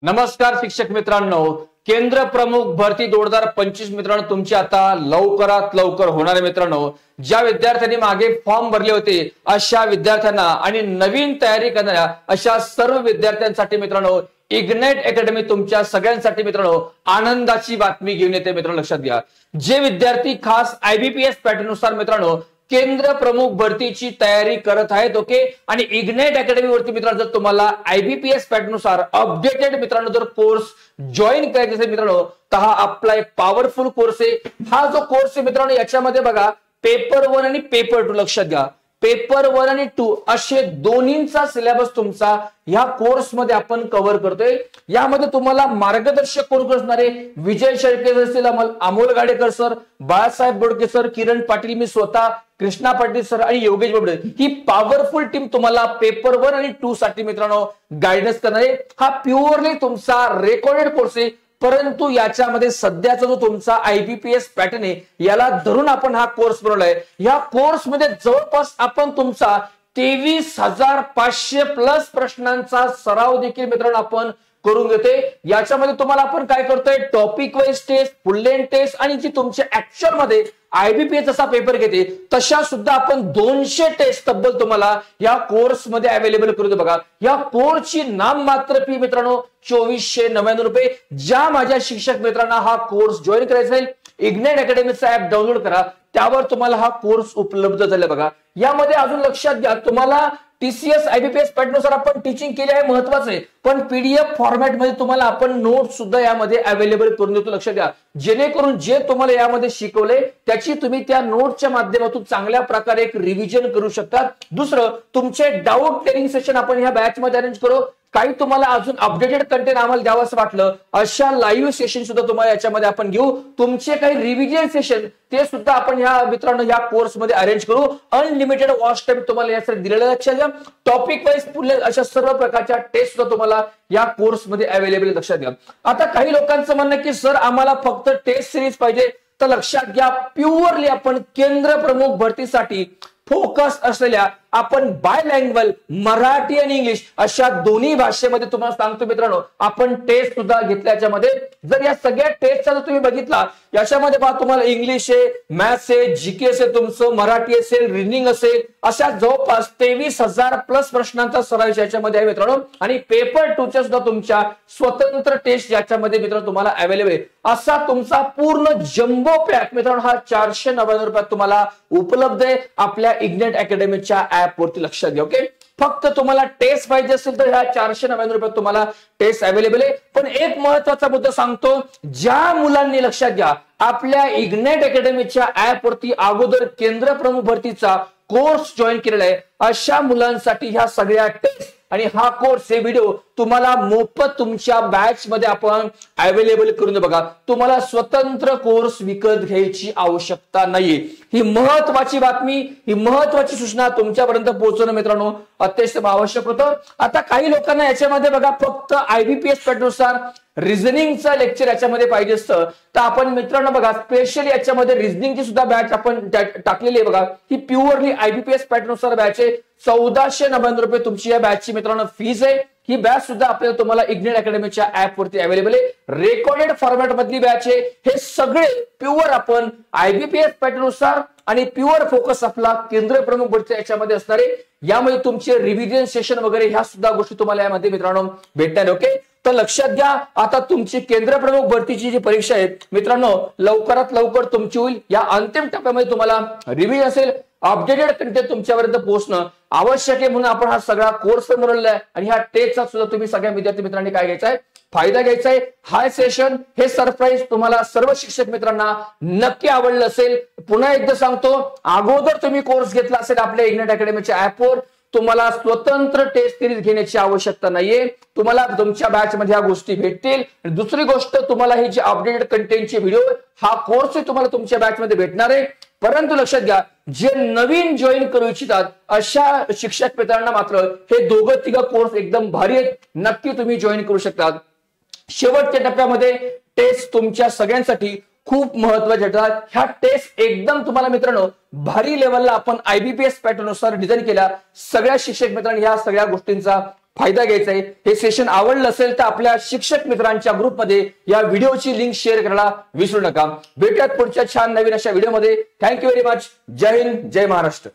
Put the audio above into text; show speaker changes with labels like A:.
A: नमस्कार शिक्षक मित्रांनो, केंद्र प्रमुख भरती 2025 मित्रांनो तुमची आता लवकरात लवकर होणार आहे। मित्रांनो, ज्या विद्यार्थ्यांनी मागे फॉर्म भरले होते अशा विद्यार्थ्यांना आणि नवीन तयारी करणाऱ्या अशा सर्व विद्यार्थ्यांसाठी मित्रांनो इग्नाइट अकॅडमी तुमच्या सगळ्यांसाठी मित्रांनो आनंदाची बातमी घेऊन येते। मित्रांनो लक्षात घ्या, जे विद्यार्थी खास आयबीपीएस पॅटर्न नुसार मित्रांनो केंद्र प्रमुख भरतीची तयारी करत आहेत ओके, आणि इग्नाइट अकॅडमी वरती मित्रांनो जर तुम्हाला आयबीपीएस पॅटर्न नुसार अपडेटेड मित्रांनो जर कोर्स जॉईन करायचा असेल मित्रांनो तर हा आपला एक पॉवरफुल कोर्स आहे। हा जो कोर्स आहे मित्रांनो याच्यामध्ये बघा पेपर 1 आणि पेपर 2 लक्षात घ्या, पेपर 1 आणि 2 असे दोन्हींचा सिलेबस तुमचा या कोर्स मध्ये आपण कव्हर करतोय। यामध्ये तुम्हाला मार्गदर्शक कोण असणार आहे, विजय शेळके असतील, अमोल गाडेकर सर, बाळासाहेब बोडके सर, किरण पाटील, मी स्वतः, कृष्णा पाटील सर आणि योगेश बाबडे ही पॉवरफुल टीम तुम्हाला पेपर 1 आणि 2 साठी मित्रांनो गायडन्स करणार आहे। हा प्युअरली तुमचा रेकॉर्डेड कोर्स आहे, परंतु याच्यामध्ये सध्याचा जो तुमचा आयबीपीएस पॅटर्न आहे याला धरून आपण हा कोर्स बनवलाय। या कोर्स मध्ये जवळपास आपण तुमचा 23,500 प्लस प्रश्नांचा सराव देखील मित्रांनो आपण करून घेते। याच्यामध्ये तुम्हाला आपण काय करतोय, topic wise test, full length test आणि जी तुमच्या ऍक्च्युअल मध्ये आयबीपीएस जसा पेपर घेते तशा सुद्धा आपण 200 टेस्ट तब्बल तुम्हाला या कोर्स मध्ये अवेलेबल करू दे। बघा, या कोर्सची नाममात्र फी मित्रांनो 2499 रुपये। ज्या माझ्या शिक्षक मित्रांना हा कोर्स जॉईन करायचा आहे, इग्नाइट अकॅडमीचा ऍप डाउनलोड करा, त्यावर तुम्हाला हा कोर्स उपलब्ध झाला। बघा, यामध्ये अजून लक्षात घ्या, तुम्हाला टीसीएस आयबीपीएस पॅटर्न नुसार आपण टीचिंग केली आहे, महत्वाचं आहे, पण पीडीएफ फॉर्मॅट मध्ये तुम्हाला आपण नोट्स सुद्धा यामध्ये अवेलेबल करून देतो। लक्षात घ्या, जेणेकरून जे तुम्हाला यामध्ये शिकवले त्याची तुम्ही त्या नोट्सच्या माध्यमातून चांगल्या प्रकारे एक रिव्हिजन करू शकता। दुसरं, तुमचे डाऊट क्लिअरिंग सेशन आपण या बॅच मध्ये अरेंज करू। काही तुम्हाला अजून अपडेटेड कंटेंट आम्हाला द्यावं असं वाटलं, अशा लाईव्ह सेशन सुद्धा तुम्हाला याच्यामध्ये आपण घेऊ। तुमचे काही रिव्हिजन सेशन ते सुद्धा आपण या मित्रांनो या कोर्स मध्ये अरेंज करू। अनलिमिटेड वॉच टाइम तुम्हाला यासाठी दिलेला, लक्षात घ्या। टॉपिक वाइज फुल अशा सर्व प्रकारच्या टेस्ट सुद्धा तुम्हाला या कोर्स मध्ये अवेलेबल, लक्षात घ्या। आता काही लोकांचं म्हणणं की सर आम्हाला फक्त टेस्ट सिरीज पाहिजे, तर लक्षात घ्या, प्युअरली आपण केंद्र प्रमुख भरतीसाठी फोकस असलेल्या आपण बायलँग्वेज मराठी आणि इंग्लिश अशा दोन्ही भाषेमध्ये तुम्हाला सांगतो मित्रांनो आपण टेस्ट सुद्धा घेतल्या। याच्यामध्ये जर या सगळ्या टेस्टचा जर तुम्ही बघितला, याच्यामध्ये पहा तुम्हाला इंग्लिश आहे, मॅथ्स आहे, जीके असेल, तुमचं मराठी असेल, रिजनिंग असेल, अशा जवळपास 23,000 प्लस प्रश्नांचा सराव याच्यामध्ये आहे मित्रांनो। आणि पेपर 2 च्या सुद्धा तुमच्या स्वतंत्र टेस्ट याच्यामध्ये मित्रांनो तुम्हाला अवेलेबल आहे। असा तुमचा पूर्ण जम्बो पॅक मित्रांनो हा 499 रुपयात तुम्हाला उपलब्ध आहे आपल्या इग्नाइट अकॅडमीच्या ऍप वरती, लक्षात घ्या ओके। फक्त तुम्हाला टेस्ट पाहिजे असेल तर ह्या 499 रुपयात तुम्हाला टेस्ट अवेलेबल आहे। पण एक महत्वाचा मुद्दा सांगतो, ज्या मुलांनी, लक्षात घ्या, आपल्या इग्नाइट अकॅडमीच्या ऍप वरती अगोदर केंद्र प्रमुख भरतीचा कोर्स जॉईन केलेला आहे अशा मुलांसाठी ह्या सगळ्या टेस्ट आणि हा कोर्स, हे व्हिडिओ तुम्हाला मोफत तुमच्या बॅच मध्ये आपण अवेलेबल करून दे। बघा, तुम्हाला स्वतंत्र कोर्स विकत घ्यायची आवश्यकता नाहीये। ही महत्वाची बातमी, ही महत्वाची सूचना तुमच्यापर्यंत पोहोचवणं मित्रांनो अत्यंत आवश्यक होतं। आता काही लोकांना याच्यामध्ये बघा फक्त आयबीपीएस पॅटर्न नुसार रिझनिंगचा लेक्चर याच्यामध्ये पाहिजे असतं, तर आपण मित्रांनो बघा स्पेशली याच्यामध्ये रिझनिंगची सुद्धा बॅच आपण टाकलेली आहे। बघा, ही प्युअरली आयबीपीएस पॅटर्न नुसार बॅच आहे, 1499 रुपये तुमची या बॅचची मित्रांनो फीस आहे। ही बॅच सुद्धा आपल्याला तुम्हाला इग्नाइट अकॅडमीच्या ऍप वरती अवेलेबल आहे, रेकॉर्डेड फॉर्मॅट मधली बॅच आहे। हे सगळे प्युअर आपण आयबीपीएस पॅटर्न नुसार आणि प्युअर फोकस आपला केंद्र प्रमुख भरती याच्यामध्ये असणार आहे। यामध्ये तुमचे रिव्हिजन सेशन वगैरे ह्या सुद्धा गोष्टी तुम्हाला यामध्ये मित्रांनो भेटणार ओके। तर लक्षात घ्या, आता तुमची केंद्र प्रमुख भरतीची जी परीक्षा आहे मित्रांनो लवकरात लवकर तुमची होईल। या अंतिम टप्प्यामध्ये तुम्हाला रिव्हिजन असेल, अपडेटेड कंटेंट तुमच्यापर्यंत पोहोचणं आवश्यक आहे, म्हणून आपण हा सगळा कोर्स बनवलेला आहे। आणि ह्या टेस्टचा सुद्धा तुम्ही सगळ्या विद्यार्थी मित्रांनी काय घ्यायचा आहे, फायदा घ्यायचा आहे। हाय सेशन, हे सरप्राईज तुम्हाला सर्व शिक्षक मित्रांना नक्की आवडलं असेल। पुन्हा एकदा सांगतो, अगोदर तुम्ही कोर्स घेतला असेल आपल्या इग्नाइट अकॅडमीच्या ऍपवर, तुम्हाला स्वतंत्र टेस्ट सिरीज घेण्याची आवश्यकता नाहीये, तुम्हाला तुमच्या बॅच मध्ये ह्या गोष्टी भेटतील। दुसरी गोष्ट, तुम्हाला ही जी अपडेटेड कंटेंटचे व्हिडिओ, हा कोर्स तुम्हाला तुमच्या बॅच मध्ये भेटणार आहे। परंतु लक्षात घ्या, जे नवीन जॉईन करू इच्छितात अशा शिक्षक मित्रांना मात्र हे दोघं तिघं कोर्स एकदम भारी आहेत, नक्की तुम्ही जॉईन करू शकता। शेवटच्या टप्प्यामध्ये टेस्ट तुमच्या सगळ्यांसाठी खूप महत्वाचे ठरतात। ह्या टेस्ट एकदम तुम्हाला मित्रांनो भारी लेवलला आपण आयबीपीएस पॅटर्न नुसार डिझाइन केल्या। सगळ्या शिक्षक मित्रांनी ह्या सगळ्या गोष्टींचा फायदा घ्यायचा आहे। हे सेशन आवडलं असेल तर आपल्या शिक्षक मित्रांच्या ग्रुपमध्ये या व्हिडिओची लिंक शेअर करायला विसरू नका। भेटूयात पुढच्या छान नवीन अशा व्हिडिओमध्ये। Thank you very much. जय हिंद, जय महाराष्ट्र।